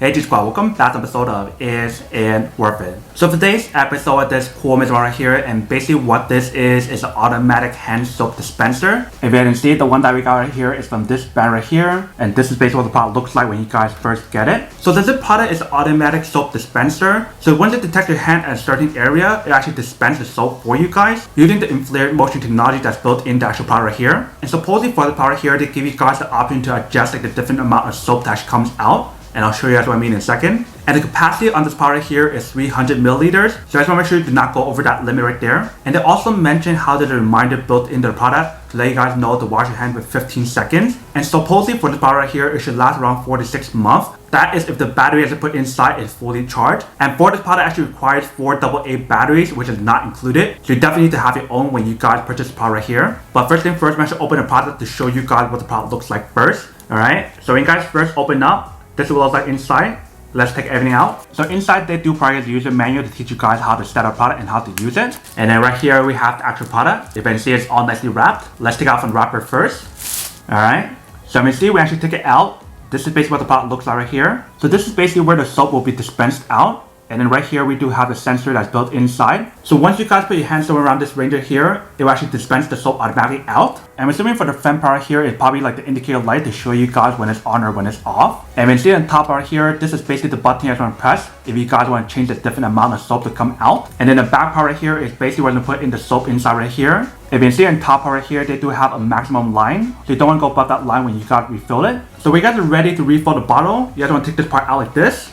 Hey G Squad, welcome back to an episode of Is It Worth It? So today's episode, this cool image right here, and basically what this is an automatic hand soap dispenser. If you can see, the one that we got right here is from this brand right here, and this is basically what the product looks like when you guys first get it. So this product is an automatic soap dispenser. So once it detects your hand at a certain area, it actually dispenses soap for you guys using the infrared motion technology that's built in the actual product right here. And supposedly for the product here, they give you guys the option to adjust like the different amount of soap that actually comes out. And I'll show you guys what I mean in a second. And the capacity on this product here is 300 milliliters. So I just want to make sure you do not go over that limit right there. And they also mentioned how there's a reminder built into the product to let you guys know to wash your hands with 15 seconds. And supposedly for this product right here, it should last around 4 to 6 months. That is if the battery that's put inside is fully charged. And for this product actually requires 4 AA batteries, which is not included. So you definitely need to have your own when you guys purchase the product right here. But first thing first, I'm going to open the product to show you guys what the product looks like first. Alright, so when you guys first open up, this is what it looks like inside. Let's take everything out. So inside they do provide a user manual to teach you guys how to set up product and how to use it. And then right here we have the actual product. You can see it's all nicely wrapped. Let's take out from the wrapper first. Alright. So you can see we actually take it out. This is basically what the product looks like right here. So this is basically where the soap will be dispensed out. And then right here we do have a sensor that's built inside. So once you guys put your hand somewhere around this range here, it will actually dispense the soap automatically out. And I'm assuming for the front part here, it's probably like the indicator light to show you guys when it's on or when it's off. And when you see on top right here, this is basically the button you guys want to press if you guys want to change the different amount of soap to come out. And then the back part right here is basically where you put in the soap inside right here. If you see on top part right here, they do have a maximum line. So you don't want to go above that line when you guys refill it. So when you guys are ready to refill the bottle, you guys want to take this part out like this.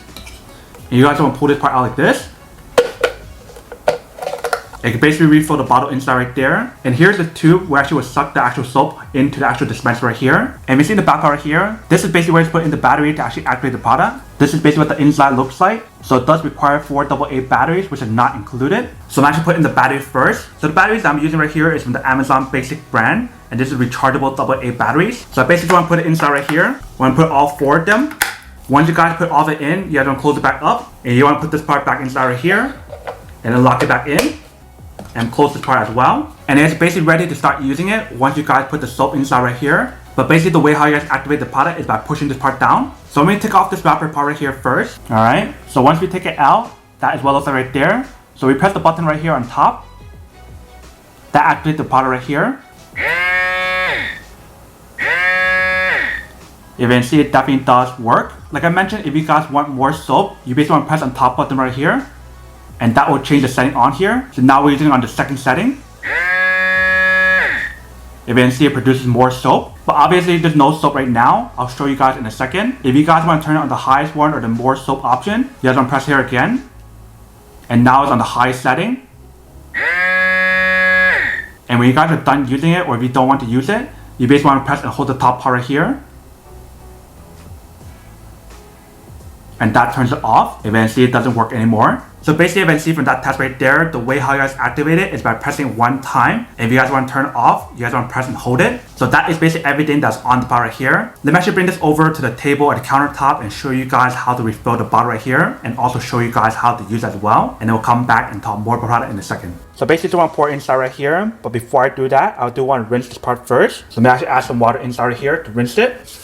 And you guys want to pull this part out like this. You can basically refill the bottle inside right there. And here's the tube where actually will suck the actual soap into the actual dispenser right here. And you see the back part right here, this is basically where it's put in the battery to actually activate the product. This is basically what the inside looks like. So it does require 4 AA batteries, which is not included. So I'm actually putting the battery first. So the batteries that I'm using right here is from the Amazon Basic brand. And this is rechargeable AA batteries. So I basically want to put it inside right here. I want to put all 4 of them. Once you guys put all of it in, you guys want to close it back up. And you want to put this part back inside right here. And then lock it back in. And close this part as well. And it's basically ready to start using it once you guys put the soap inside right here. But basically the way how you guys activate the product is by pushing this part down. So I'm going to take off this wrapper part right here first. Alright, so once we take it out, that is what it looks like right there. So we press the button right here on top. That activates the product right here. You can see it definitely does work. Like I mentioned, if you guys want more soap, you basically want to press on top button right here. And that will change the setting on here. So now we're using it on the second setting. If you can see, it produces more soap. But obviously there's no soap right now. I'll show you guys in a second. If you guys want to turn it on the highest one or the more soap option, you guys want to press here again. And now it's on the highest setting. And when you guys are done using it, or if you don't want to use it, you basically want to press and hold the top part right here. And that turns it off. If you can see, it doesn't work anymore. So basically, if you can see from that test right there, the way how you guys activate it is by pressing one time. If you guys want to turn it off, you guys want to press and hold it. So that is basically everything that's on the bottle right here. Let me actually bring this over to the table or the countertop and show you guys how to refill the bottle right here. And also show you guys how to use it as well. And then we'll come back and talk more about it in a second. So basically, I want to pour inside right here. But before I do that, I do want to rinse this part first. So let me actually add some water inside right here to rinse it.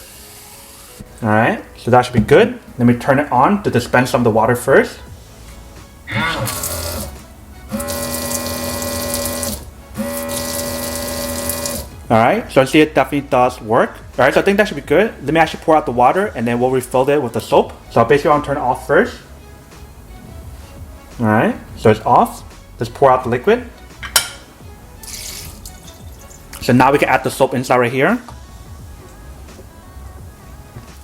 Alright, so that should be good. Let me turn it on to dispense some of the water first. Alright, so I see it definitely does work. Alright, so I think that should be good. Let me actually pour out the water and then we'll refill it with the soap. So basically I'll turn it off first. Alright, so it's off. Let's pour out the liquid. So now we can add the soap inside right here.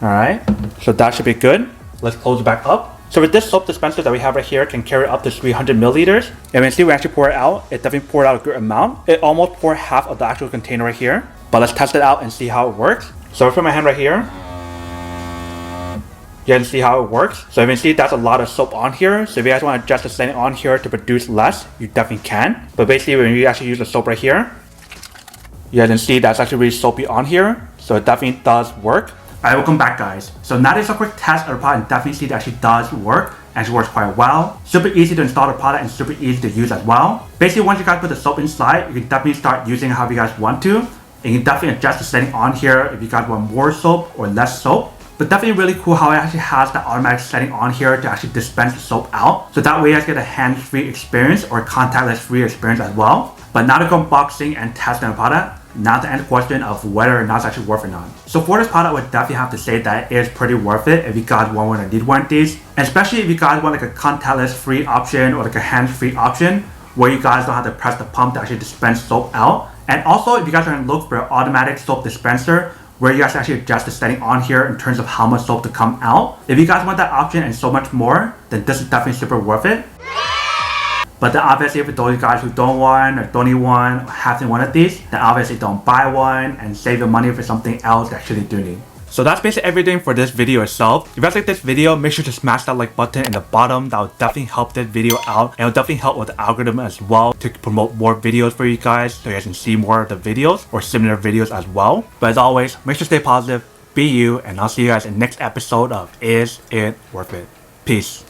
Alright, so that should be good. Let's close it back up. So with this soap dispenser that we have right here, can carry up to 300 milliliters. And when you see we actually pour it out, it definitely poured out a good amount. It almost poured half of the actual container right here. But let's test it out and see how it works. So I put my hand right here. You can see how it works. So you can see that's a lot of soap on here. So if you guys want to adjust the setting on here to produce less, you definitely can. But basically when you actually use the soap right here, you guys can see that's actually really soapy on here. So it definitely does work. Alright, welcome back guys. So now there's a quick test of the product and definitely see that actually does work. And it works quite well. Super easy to install the product and super easy to use as well. Basically once you guys put the soap inside, you can definitely start using it however you guys want to. And you can definitely adjust the setting on here if you guys want more soap or less soap. But So definitely really cool how it actually has the automatic setting on here to actually dispense the soap out. So that way you guys get a hands-free experience or contactless-free experience as well. But now to go unboxing and testing the product, now to answer the question of whether or not it's actually worth it or not. So for this product, I would definitely have to say that it is pretty worth it if you guys want one or need one of these. And especially if you guys want like a contactless free option or like a hands-free option where you guys don't have to press the pump to actually dispense soap out. And also if you guys are going to look for an automatic soap dispenser where you guys actually adjust the setting on here in terms of how much soap to come out. If you guys want that option and so much more, then this is definitely super worth it. But then obviously for those guys who don't want or don't need one or have one of these, then obviously don't buy one and save your money for something else that you actually do need. So that's basically everything for this video itself. If you guys like this video, make sure to smash that like button in the bottom. That will definitely help this video out and it will definitely help with the algorithm as well to promote more videos for you guys so you guys can see more of the videos or similar videos as well. But as always, make sure to stay positive, be you, and I'll see you guys in the next episode of Is It Worth It? Peace.